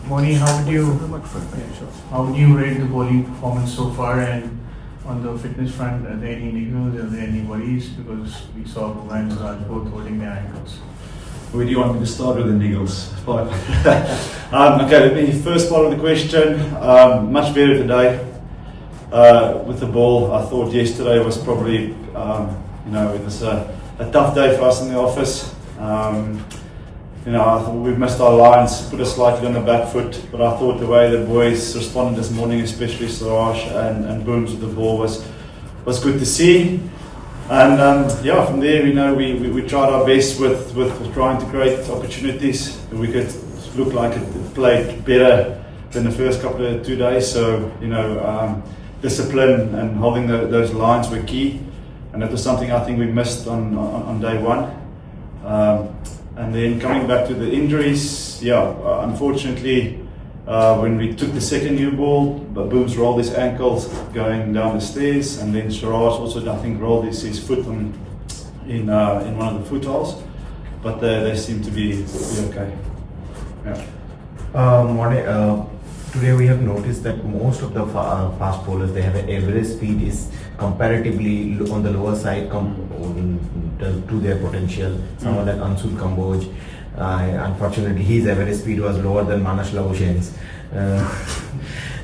Morne, how would you rate the bowling performance so far, and on the fitness front, are there any niggles, are there any worries? Because we saw Bumrah and Siraj both holding their ankles. Where do you want me to start with the niggles? Okay, let me first part of the question. Much better today with the ball. I thought yesterday was probably, it was a tough day for us in the office. I thought we missed our lines, put us slightly on the back foot, but I thought the way the boys responded this morning, especially Siraj and Booms with the ball, was good to see. And from there, we tried our best with trying to create opportunities. We could look like it played better than the first couple of 2 days. So discipline and holding those lines were key, and that was something I think we missed on day one. And then coming back to the injuries, unfortunately, when we took the second new ball, Booms rolled his ankles going down the stairs, and then Siraj also, I think, rolled his foot in one of the footholes, but they seem to be okay. Morne, today we have noticed that most of the fast bowlers, they have an average speed is comparatively on the lower side to their potential. Someone like Anshul, unfortunately his average speed was lower than Manas Lavushen's.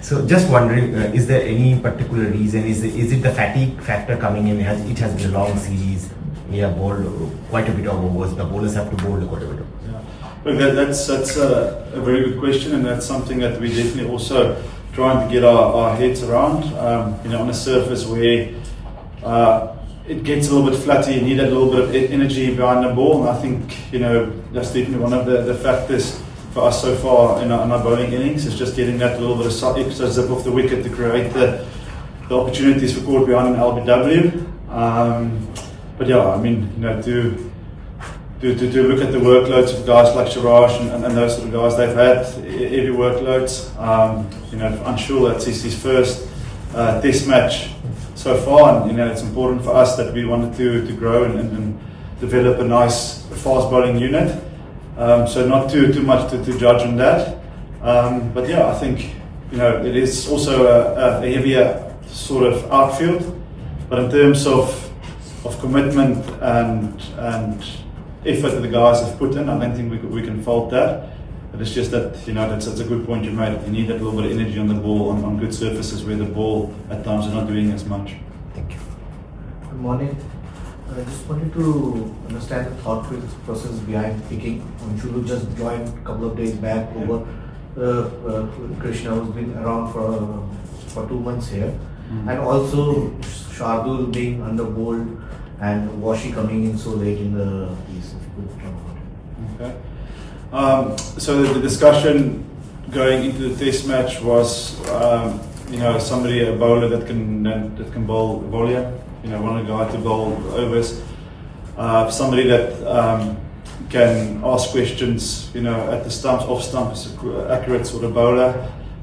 So just wondering, is there any particular reason? Is it the fatigue factor coming in? It has been a long series. We have bowled quite a bit of overs. The bowlers have to bowl quite a bit of. Look, that's a very good question, and that's something that we definitely also trying to get our heads around. On a surface where it gets a little bit flatty, you need a little bit of energy behind the ball, and I think that's definitely one of the factors for us so far in our bowling innings, is just getting that little bit of extra zip off the wicket to create the opportunities for caught behind an LBW. To look at the workloads of guys like Siraj and those sort of guys, they've had heavy workloads. Anshul, that's his first test match so far, and it's important for us that we wanted to grow and develop a nice fast bowling unit. So not too much to judge on that. I think it is also a heavier sort of outfield, but in terms of commitment and effort that the guys have put in, I don't think we can fault that. But it's just that that's a good point you made. You need that little bit of energy on the ball on good surfaces where the ball at times is not doing as much. Thank you. Good morning. I just wanted to understand the thought process behind picking Anshul, who just joined a couple of days back over Krishna, who's been around for 2 months here, and also Shardul being under bowled and Washi coming in so late in the piece. Okay. So the discussion going into the test match was, somebody, a bowler that can bowl volume. One of the guys to bowl overs. Somebody that can ask questions. At the stumps, off stump, is an accurate sort of bowler.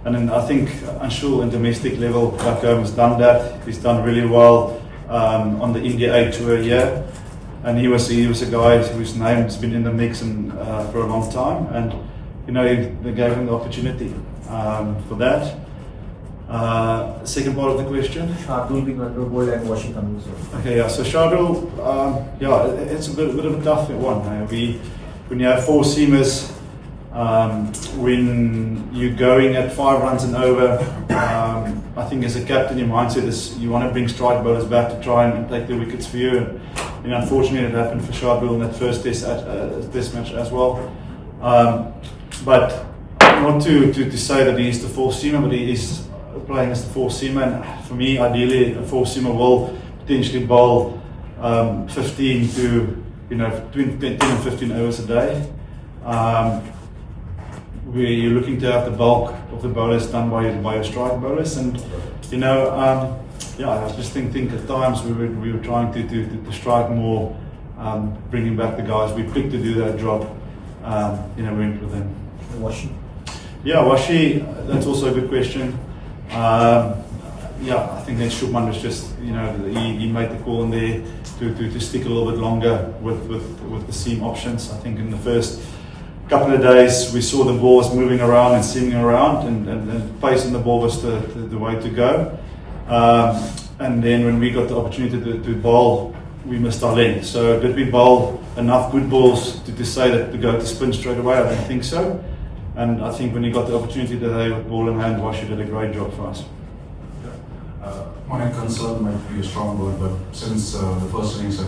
And then I think Anshul, in domestic level back home, has done that. He's done really well on the India A tour here. And he was a guy whose name has been in the mix for a long time, and they gave him the opportunity for that. Second part of the question. Shardul being under bowled and Washi coming so. Okay, yeah. So Shardul, it's a bit of a tough one. When you have four seamers, when you're going at 5 runs and over, I think as a captain, your mindset is you want to bring strike bowlers back to try and take the wickets for you. And unfortunately, it happened for Shardul in that first test match as well. But not to say that he is the fourth seamer, but he is playing as the fourth seamer. And for me, ideally, a fourth seamer will potentially bowl 15 to between 10 and 15 overs a day. Where you're looking to have the bulk of the bowlers done by your strike bowlers, and I just think at times we were trying to strike more, bringing back the guys we picked to do that job. Went with them. Washi. Yeah, Washi. That's also a good question. I think that Shubman was just he made the call in there to stick a little bit longer with the seam options. I think in the first couple of days we saw the ball was moving around and singing around, and pace on the ball was the way to go. And then when we got the opportunity to bowl, we missed our length. So did we bowl enough good balls to say that to go to spin straight away? I don't think so. And I think when you got the opportunity today with ball in hand, Wash did a great job for us. My concern might be a strong word, but since the first innings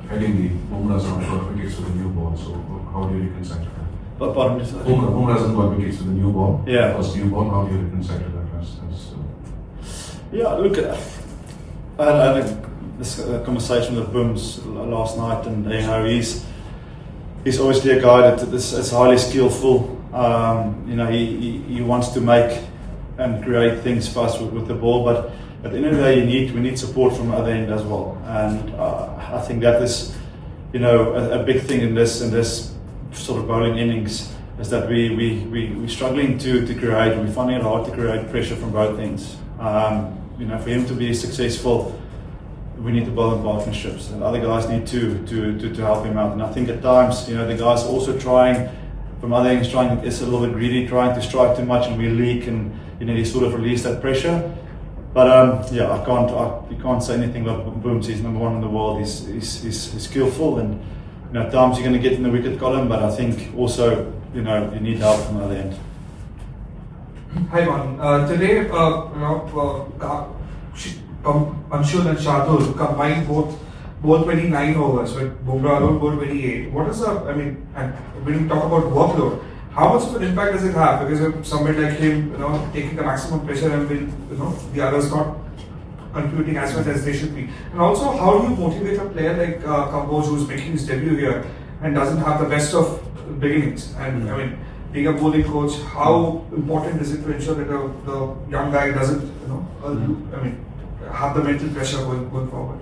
heading the Bumrah hasn't got wickets with the new ball, so how do you reconcile to that? But pardon me, sir? Bumrah hasn't got wickets with the new ball. Yeah. First new ball, how do you reconcile to that? Yeah, look, I had this conversation with Booms last night, and you know he's obviously a guy that is highly skillful. You know he wants to make and create things for us with the ball, but at the end of the day, we need support from the other end as well, and I think that is, you know, a big thing in this sort of bowling innings is that we're struggling to create. We're finding it hard to create pressure from both ends. You know, for him to be successful, we need to bowl in partnerships, and other guys need to help him out. And I think at times, you know, the guys are also trying from other ends, it's a little bit greedy, trying to strike too much, and we leak, and you know, he sort of release that pressure. But yeah, you can't say anything about Booms. He's number one in the world. He's skillful, and you know, at times you're going to get in the wicket column. But I think also, you know, you need help from the other end. Hi, Morne. Today, Anshul and Shardul combined both 29 overs with Bumrah alone, 28. What is and when we talk about workload, how much of an impact does it have? Because if somebody like him, you know, taking the maximum pressure and the others not contributing as much as they should be. And also, how do you motivate a player like Kamboj, who's making his debut here and doesn't have the best of beginnings? And being a bowling coach, how important is it to ensure that the young guy doesn't, have the mental pressure going forward?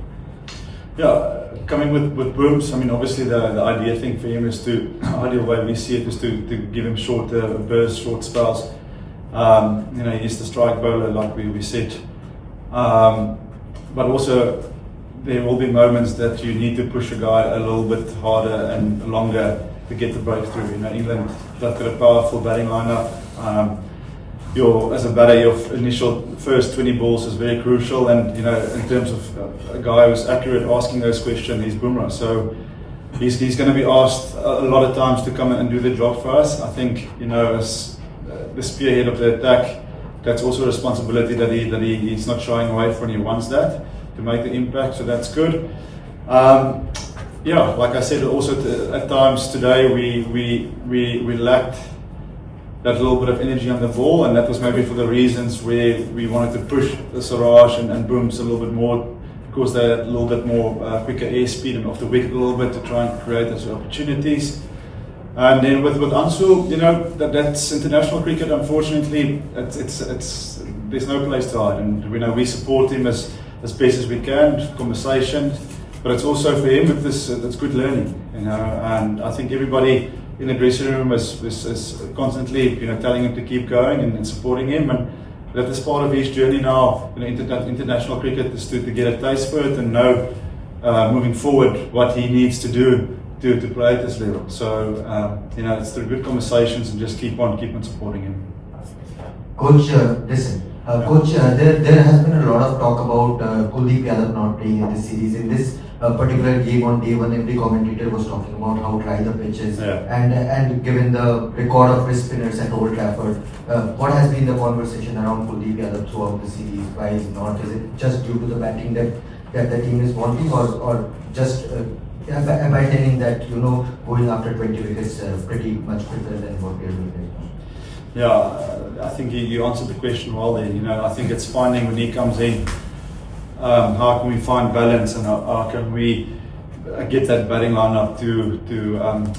Yeah, coming with Booms, obviously the ideal thing for him is ideal way we see it is to give him short bursts, short spells. You know, he's the strike bowler, like we said. But also, there will be moments that you need to push a guy a little bit harder and longer to get the breakthrough. You know, England, they've got a powerful batting lineup. As a batter, your initial first 20 balls is very crucial, and you know, in terms of a guy who's accurate asking those questions, he's Bumrah. So he's going to be asked a lot of times to come and do the job for us. I think, you know, as the spearhead of the attack, that's also a responsibility that he's not shying away from. He wants that to make the impact, so that's good. Yeah, like I said, also at times today we lacked that little bit of energy on the ball, and that was maybe for the reasons where we wanted to push the Siraj and Booms a little bit more, because they had a little bit more quicker airspeed and off the wicket a little bit to try and create those opportunities. And then with Anshul, you know, that's international cricket. Unfortunately, it's there's no place to hide, and we know we support him as best as we can, conversation, but it's also for him it's good learning, you know. And I think everybody in the dressing room is constantly, you know, telling him to keep going and supporting him, and that is part of his journey now. You know, international cricket is to get a taste for it and know moving forward what he needs to do to play at this level. So you know, it's through good conversations and just keep on supporting him. Coach, listen. Coach, there has been a lot of talk about Kuldeep Yadav not playing in this series. In this particular game on day one, every commentator was talking about how dry the pitch is, and given the record of wrist spinners at Old Trafford, what has been the conversation around Kuldeep Yadav throughout the series? Why is not? Is it just due to the batting that the team is wanting, or just abandoning that, you know, going after 20 wickets pretty much quicker than what we are doing right now? Yeah, I think you answered the question well there. You know, I think it's finding when he comes in, how can we find balance, and how can we get that batting lineup to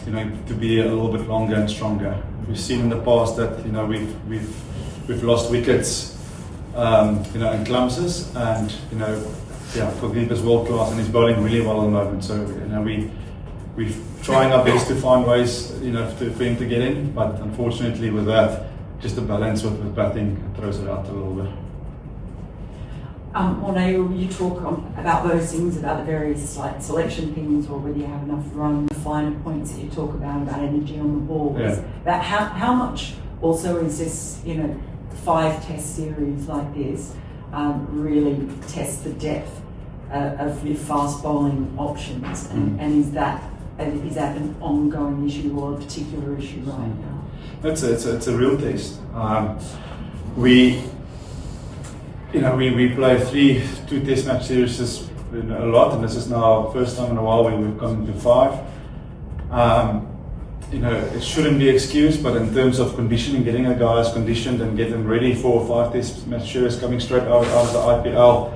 you know, to be a little bit longer and stronger. We've seen in the past that, you know, we've lost wickets, you know, in clumses, and you know, yeah, Kuldeep is world class and he's bowling really well at the moment. So you know, we're trying our best to find ways, you know, for him to get in, but unfortunately with that, just the balance with batting throws it out a little bit. Morne, you talk about those things, about the various like selection things, or whether you have enough run finer points that you talk about energy on the ball. Yeah. That how much also is this, 5-test series like this really test the depth of your fast bowling options, and is that an ongoing issue or a particular issue right now? It's a real test. We play 2 test match series a lot, and this is now first time in a while we've come to 5. It shouldn't be excused, but in terms of conditioning, getting our guys conditioned and get them ready for 5 test match series coming straight out of the IPL,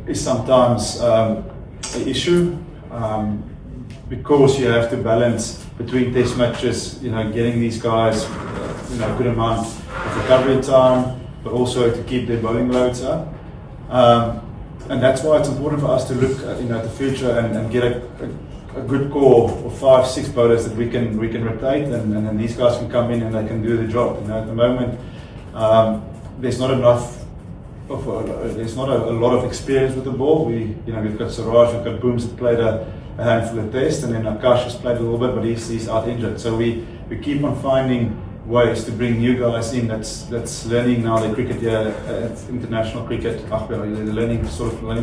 is sometimes an issue, because you have to balance between test matches, getting these guys, a good amount of recovery time, but also to keep their bowling loads up. And that's why it's important for us to look at the future and get a good core of 5-6 bowlers that we can rotate, and then these guys can come in and they can do the job. At the moment, there's not a lot of experience with the ball. We've got Siraj, we've got Booms that played a handful of tests, and then Akash has played a little bit, but he's out injured. So we keep on finding ways to bring new guys in that's learning now their cricket here at international cricket. They're learning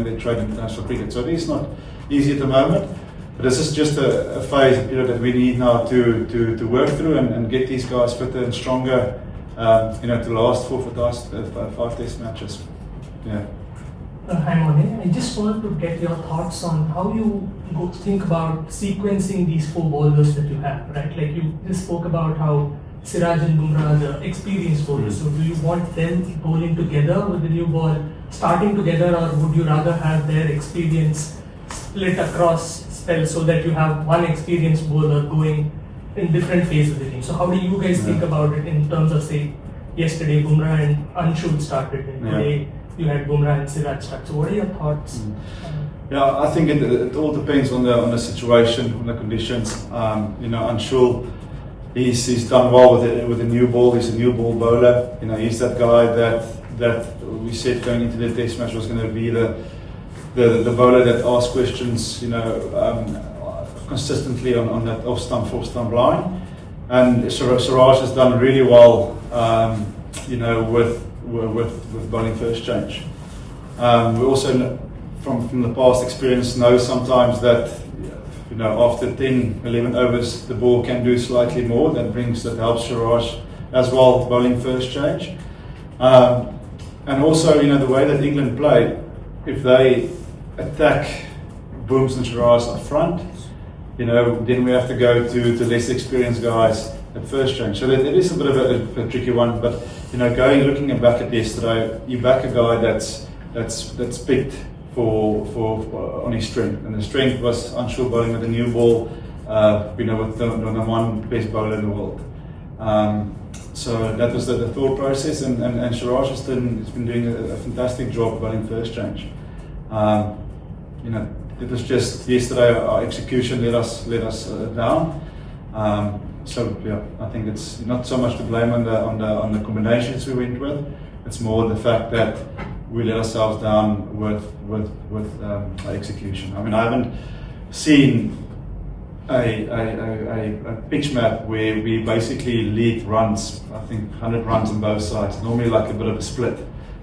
their trade in international cricket. So it is not easy at the moment. But this is just a phase, a period that we need now to work through and get these guys fitter and stronger, to last for 5 test matches. Yeah. Hi Morne, I just wanted to get your thoughts on how you think about sequencing these 4 bowlers that you have, right? Like you just spoke about how Siraj and Bumrah are the experienced bowlers. So do you want them bowling together with the new ball, starting together, or would you rather have their experience split across spells so that you have one experienced bowler going in different phases of the game? So how do you guys think about it in terms of, say, yesterday Bumrah and Anshul started, and today you had Bumrah and Siraj start. So what are your thoughts? Yeah, I think it all depends on the situation, on the conditions. Anshul, he's done well with the new ball. He's a new ball bowler. He's that guy that we said going into the test match was going to be the bowler that asks questions, consistently on that off stump, off stump line. And Siraj has done really well, with bowling first change. We also, from the past experience, know sometimes that after 10, 11 overs, the ball can do slightly more. That helps Siraj as well, bowling first change. And also, the way that England play, if they attack Booms and Siraj up front, then we have to go to less experienced guys at first change. So it is a bit of a tricky one. But looking back at yesterday, you back a guy that's picked for on his strength, and the strength was Anshul bowling with a new ball, with the one best bowler in the world. So that was the thought process, and Siraj has been doing a fantastic job bowling first change. It was just yesterday our execution let us down. I think it's not so much to blame on the combinations we went with. It's more the fact that we let ourselves down with our execution. I haven't seen a pitch map where we basically lead runs. I think 100 runs on both sides. Normally like a bit of a split.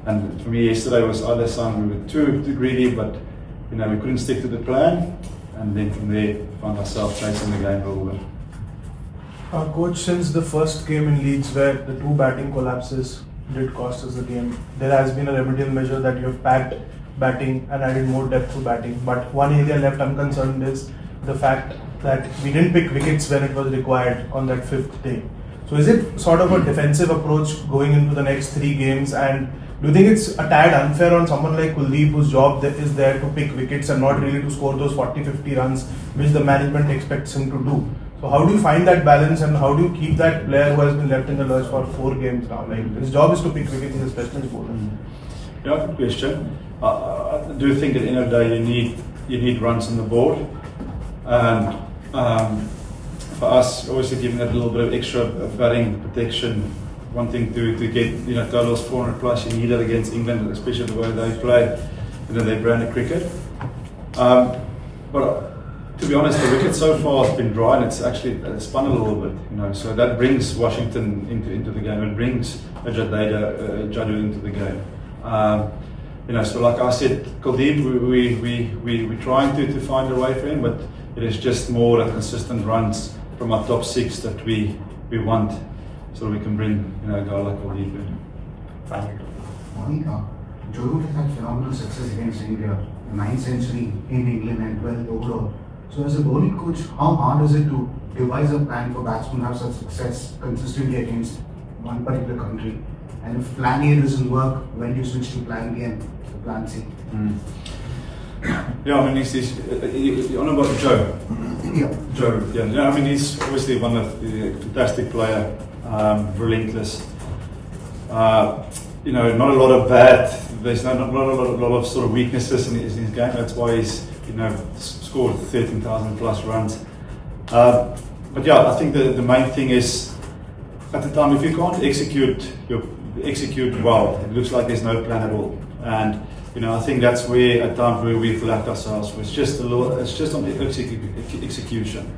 And for me yesterday was either side we were too greedy, but we couldn't stick to the plan. And then from there found ourselves chasing the game over. Coach, since the first game in Leeds where the 2 batting collapses did cost us the game, there has been a remedial measure that you have packed batting and added more depth to batting. But one area left unconcerned is the fact that we didn't pick wickets when it was required on that 5th day. So is it sort of a defensive approach going into the next 3 games? And do you think it's a tad unfair on someone like Kuldeep, whose job is there to pick wickets and not really to score those 40-50 runs which the management expects him to do? So how do you find that balance, and how do you keep that player who has been left in the lurch for 4 games now? His job is to pick wickets, he's a specialist bowler. Yeah, good question. I do think at the end of the day you need runs on the board, and for us, obviously giving that a little bit of extra batting protection. One thing to get totals 400 plus, you need it against England, especially the way they play, their brand of cricket. But To be honest, the wicket so far has been dry and it's actually spun a little bit, so that brings Washington into the game. It brings Jadu into the game. So like I said, Kuldeep, we're trying to find a way for him, but it is just more a consistent runs from our top 6 that we want, so we can bring a guy like Kuldeep in. Monica, Joe has had phenomenal success against India, 9th century in England and 12th overall. So as a bowling coach, how hard is it to devise a plan for batsmen to have such success consistently against one particular country? And if plan A doesn't work, when do you switch to plan B and plan C? Yeah, I mean, you're on about Joe. Yeah. Joe, yeah. I mean, he's obviously one of the fantastic player, relentless. Not a lot of bad. There's not a lot of sort of weaknesses in his game. That's why he's scored 13,000 plus runs. But yeah, I think the main thing is at the time if you can't execute well, it looks like there's no plan at all. And I think that's where at times where we've lacked ourselves. It's just on the execution.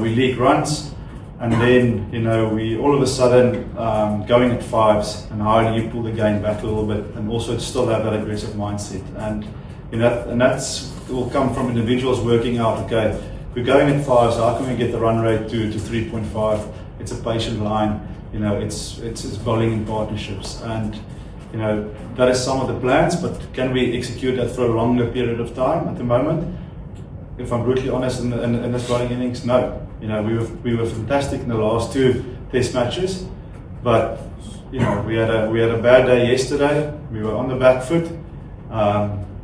We leak runs, and then we all of a sudden going at 5s, and how do you pull the game back a little bit, and also still have that aggressive mindset. And that's will come from individuals working out. Okay, we're going at 5s. How can we get the run rate to 3.5? It's a patient line. It's bowling in partnerships, and that is some of the plans. But can we execute that for a longer period of time? At the moment, if I'm brutally honest, in this bowling innings, no. We were fantastic in the last 2 test matches, but we had a bad day yesterday. We were on the back foot.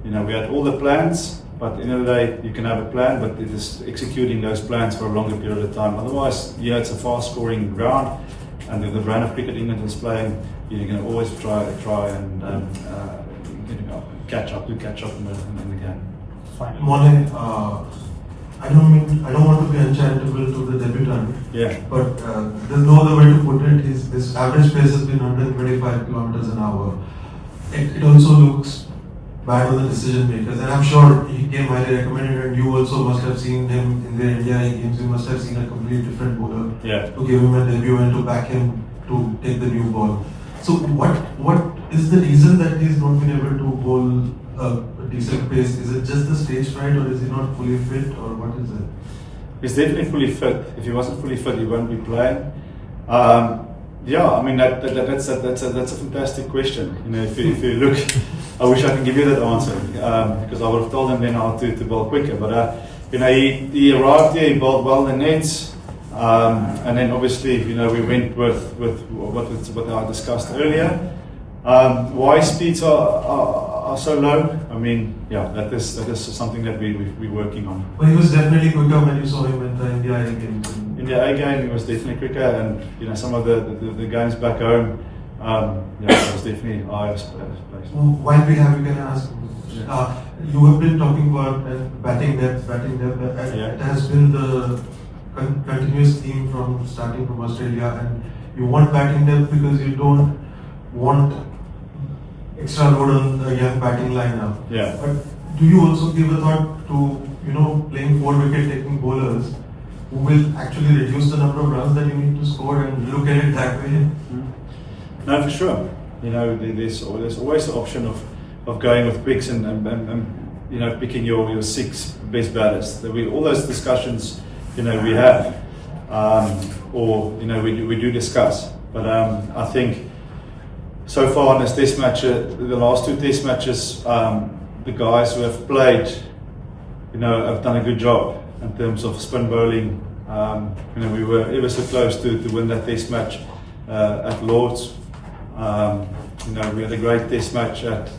We had all the plans, but at the end of the day, you can have a plan, but it is executing those plans for a longer period of time. Otherwise, it's a fast-scoring ground, and the brand of cricket England is playing, you're going to always try and catch up in the game. Morne, I don't want to be uncharitable to the debutant. Yeah. But there's no other way to put it. His average pace has been 125 kilometers an hour. It also looks bad on the decision makers, and I'm sure he came highly recommended, and you also must have seen him in the India games. You must have seen a completely different bowler to give him a debut and to back him to take the new ball. So what is the reason that he's not been able to bowl a decent pace? Is it just the stage fright, or is he not fully fit, or what is it? He's definitely fully fit. If he wasn't fully fit, he won't be playing. I mean that's a fantastic question. If you look, I wish I can give you that answer because I would have told him then how to bowl quicker. But he arrived here, he bowled well in the nets, and then obviously we went with what I discussed earlier. Why speeds are so low? I mean, that is something that we're working on. Well, he was definitely quicker when you saw him in the India A game. India A game, he was definitely quicker, and some of the games back home, it was definitely higher pace. While we have, you can ask. You have been talking about batting depth. It has been the continuous theme from starting from Australia, and you want batting depth because you don't want extra load on the young batting lineup. Yeah. But do you also give a thought to playing 4 wicket taking bowlers who will actually reduce the number of runs that you need to score and look at it that way? No, for sure. There's always the option of going with picks and picking your 6 best batters. All those discussions we have, or we do discuss. But I think so far in this test match, the last 2 test matches, the guys who have played, have done a good job in terms of spin bowling. We were ever so close to win that test match at Lords. We had a great test match at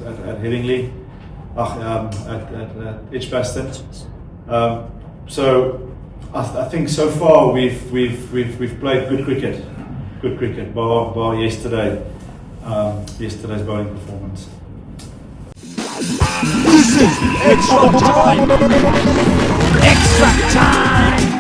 Headingley, at Edgbaston. So I think so far we've played good cricket, bar yesterday's bowling performance. This is Extra Time! Extra Time!